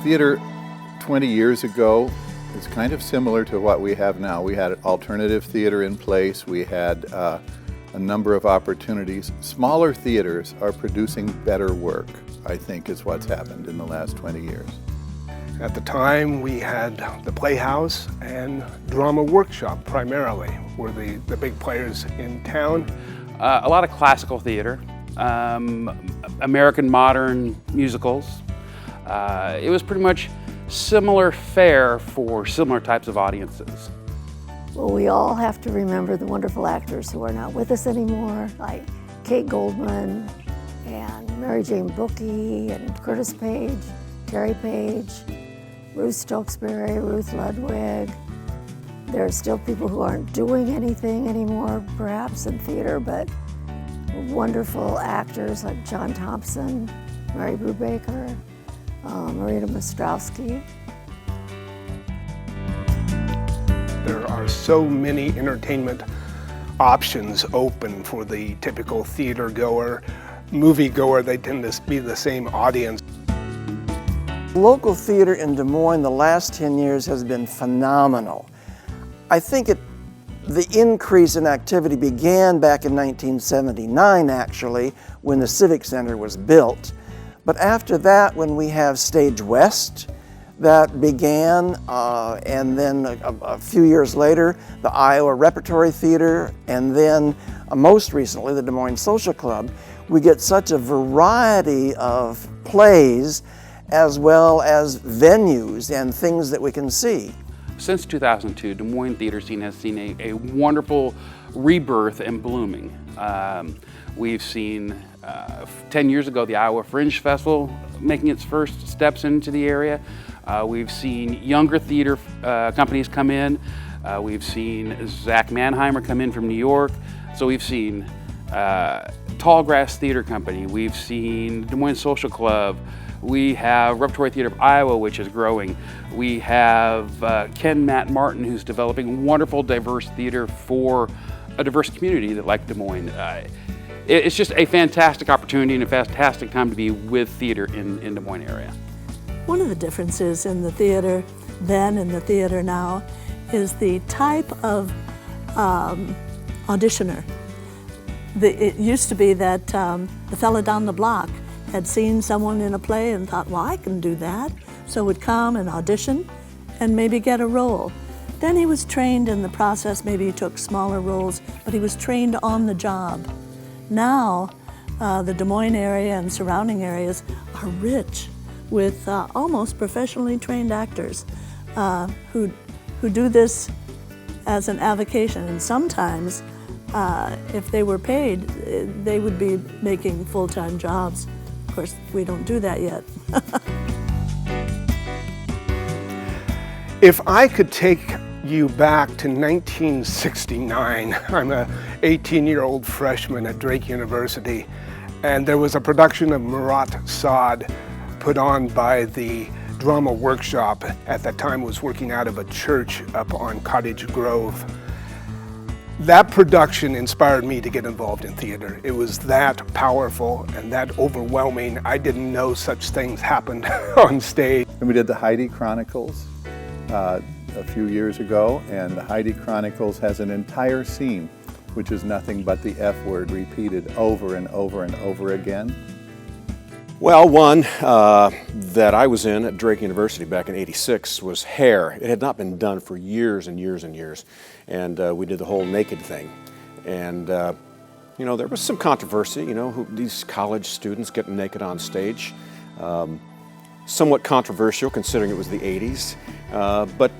Theater 20 years ago is kind of similar to what we have now. We had alternative theater in place. We had a number of opportunities. Smaller theaters are producing better work, I think, is what's happened in the last 20 years. At the time, we had the Playhouse and Drama Workshop primarily were the big players in town. A lot of classical theater, American modern musicals. It was pretty much similar fare for similar types of audiences. Well, we all have to remember the wonderful actors who are not with us anymore, like Kate Goldman and Mary Jane Bookey and Curtis Page, Terry Page, Ruth Stokesbury, Ruth Ludwig. There are still people who aren't doing anything anymore, perhaps in theater, but wonderful actors like John Thompson, Mary Brubaker, Marina Mostrowski. There are so many entertainment options open for the typical theater goer, movie goer. They tend to be the same audience. Local theater in Des Moines the last 10 years has been phenomenal. I think the increase in activity began back in 1979, actually, when the Civic Center was built. But after that, when we have Stage West, that began, and then a few years later, the Iowa Repertory Theater, and then most recently, the Des Moines Social Club, we get such a variety of plays as well as venues and things that we can see. Since 2002, Des Moines theater scene has seen a wonderful rebirth and blooming. We've seen 10 years ago the Iowa Fringe Festival making its first steps into the area. We've seen younger theater companies come in. We've seen Zach Mannheimer come in from New York. So we've seen Tallgrass Theater Company. We've seen Des Moines Social Club. We have Repertory Theater of Iowa, which is growing. We have Ken Matt Martin, who's developing wonderful, diverse theater for a diverse community that like Des Moines. It's just a fantastic opportunity and a fantastic time to be with theater in Des Moines area. One of the differences in the theater then and the theater now is the type of auditioner. It used to be that the fella down the block had seen someone in a play and thought, well, I can do that. So would come and audition and maybe get a role. Then he was trained in the process, maybe he took smaller roles, but he was trained on the job. Now, the Des Moines area and surrounding areas are rich with almost professionally trained actors who do this as an avocation. And sometimes, if they were paid, they would be making full-time jobs. Of course, we don't do that yet. If I could take you back to 1969, I'm an 18-year-old freshman at Drake University, and there was a production of Marat Sade put on by the Drama Workshop. At that time was working out of a church up on Cottage Grove. That production inspired me to get involved in theater. It was that powerful and that overwhelming. I didn't know such things happened on stage. And we did the Heidi Chronicles a few years ago, and the Heidi Chronicles has an entire scene which is nothing but the F word repeated over and over and over again. Well, one that I was in at Drake University back in '86 was Hair. It had not been done for years and years and years, and we did the whole naked thing. And you know, there was some controversy, you know, these college students getting naked on stage. Somewhat controversial considering it was the '80s, but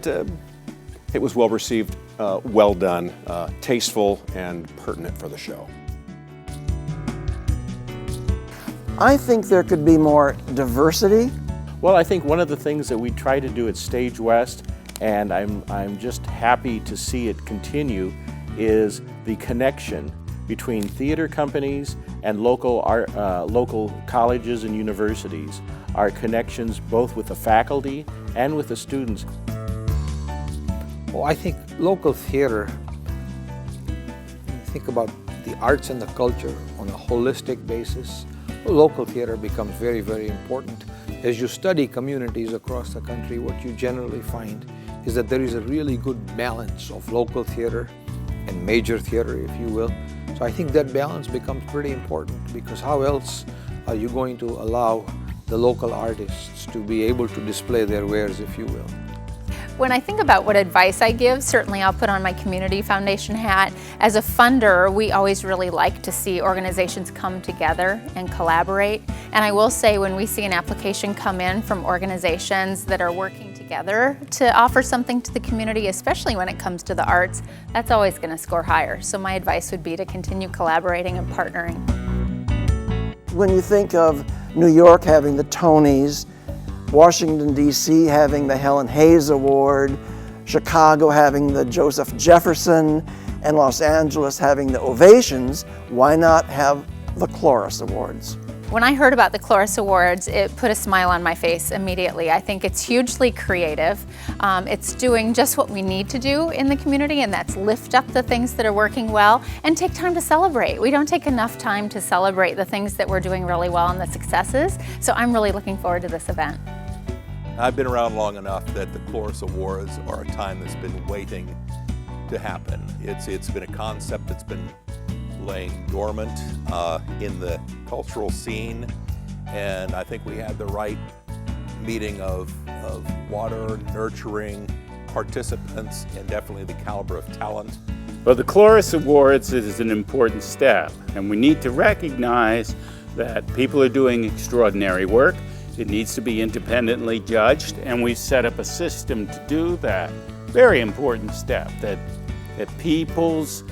it was well received, well done, tasteful, and pertinent for the show. I think there could be more diversity. Well, I think one of the things that we try to do at Stage West, and I'm just happy to see it continue, is the connection between theater companies and local colleges and universities. Our connections both with the faculty and with the students. Well, I think local theater think about the arts and the culture on a holistic basis, local theater becomes very, very important. As you study communities across the country, what you generally find is that there is a really good balance of local theater and major theater, if you will. So I think that balance becomes pretty important, because how else are you going to allow the local artists to be able to display their wares, if you will? When I think about what advice I give, certainly I'll put on my community foundation hat. As a funder, we always really like to see organizations come together and collaborate. And I will say, when we see an application come in from organizations that are working together to offer something to the community, especially when it comes to the arts, that's always going to score higher. So my advice would be to continue collaborating and partnering. When you think of New York having the Tonys, Washington, D.C. having the Helen Hayes Award, Chicago having the Joseph Jefferson, and Los Angeles having the Ovations, why not have the Cloris Awards? When I heard about the Cloris Awards, it put a smile on my face immediately. I think it's hugely creative. It's doing just what we need to do in the community, and that's lift up the things that are working well and take time to celebrate. We don't take enough time to celebrate the things that we're doing really well and the successes, so I'm really looking forward to this event. I've been around long enough that the Cloris Awards are a time that's been waiting to happen. It's been a concept that's been laying dormant in the cultural scene, and I think we had the right meeting of water, nurturing participants, and definitely the caliber of talent. Well, the Cloris Awards is an important step, and we need to recognize that people are doing extraordinary work. It needs to be independently judged, and we've set up a system to do that. Very important step, that people's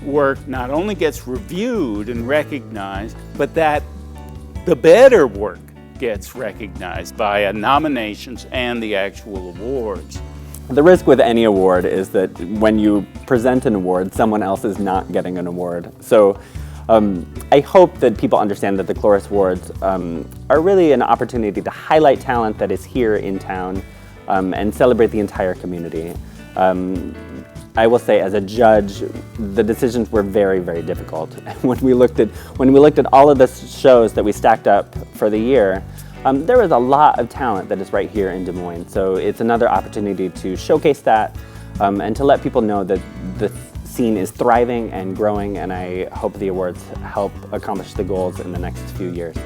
work not only gets reviewed and recognized, but that the better work gets recognized via nominations and the actual awards. The risk with any award is that when you present an award, someone else is not getting an award. So I hope that people understand that the Cloris Awards are really an opportunity to highlight talent that is here in town and celebrate the entire community. I will say, as a judge, the decisions were very, very difficult. When we looked at all of the shows that we stacked up for the year, there was a lot of talent that is right here in Des Moines. So it's another opportunity to showcase that and to let people know that the scene is thriving and growing, and I hope the awards help accomplish the goals in the next few years.